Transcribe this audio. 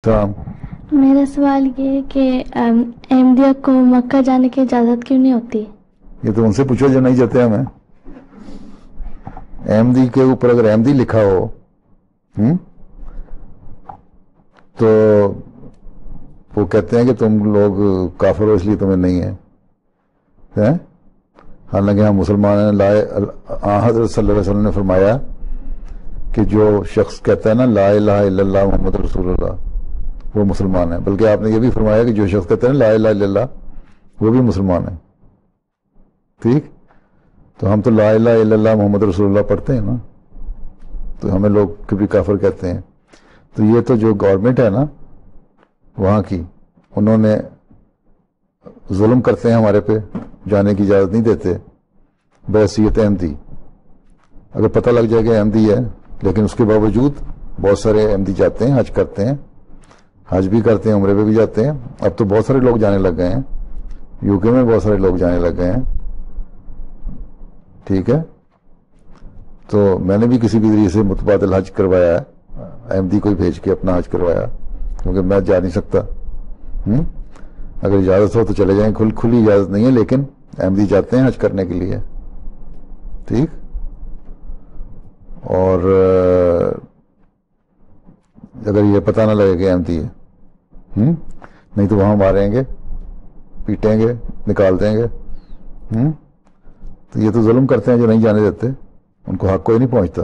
السلام۔ میرا سوال یہ ہے کہ احمدیہ کو مکہ جانے کی اجازت کیوں نہیں ہوتی؟ یہ تو ان سے پوچھو جو نہیں جاتے ہمیں۔ احمدی کے اوپر اگر احمدی لکھا ہو تو وہ کہتے ہیں کہ تم لوگ کافر ہو اس لیے تمہیں نہیں ہے، حالانکہ ہم مسلمان ہیں۔ حضرت صلی اللہ علیہ وسلم نے فرمایا کہ جو شخص کہتا ہے نا لا الہ الا اللہ محمد رسول اللہ وہ مسلمان ہے، بلکہ آپ نے یہ بھی فرمایا کہ جو شخص کہتا ہے نا لا الہ الا اللہ وہ بھی مسلمان ہے۔ ٹھیک، تو ہم تو لا الہ الا اللہ محمد رسول اللہ پڑھتے ہیں نا، تو ہمیں لوگ کبھی کافر کہتے ہیں۔ تو یہ تو جو گورنمنٹ ہے نا وہاں کی، انہوں نے ظلم کرتے ہیں ہمارے پہ، جانے کی اجازت نہیں دیتے بحیثیت احمدی۔ اگر پتہ لگ جائے کہ احمدی ہے، لیکن اس کے باوجود بہت سارے احمدی جاتے ہیں، حج کرتے ہیں، حج بھی کرتے ہیں، عمرے پہ بھی جاتے ہیں۔ اب تو بہت سارے لوگ جانے لگ گئے ہیں، یو کے میں بہت سارے لوگ جانے لگ گئے ہیں۔ ٹھیک ہے، تو میں نے بھی کسی بھی ذریعے سے متبادل حج کروایا ہے، احمدی کو ہی بھیج کے اپنا حج کروایا، کیونکہ میں جا نہیں سکتا۔ اگر اجازت ہو تو چلے جائیں، کھلی اجازت نہیں ہے، لیکن احمدی جاتے ہیں حج کرنے کے لیے۔ ٹھیک، اور اگر یہ پتہ نہ لگے کہ احمدی ہے، نہیں تو وہاں ماریں گے، پیٹیں گے، نکال دیں گے۔ تو یہ تو ظلم کرتے ہیں جو نہیں جانے دیتے، ان کو حق کوئی نہیں پہنچتا۔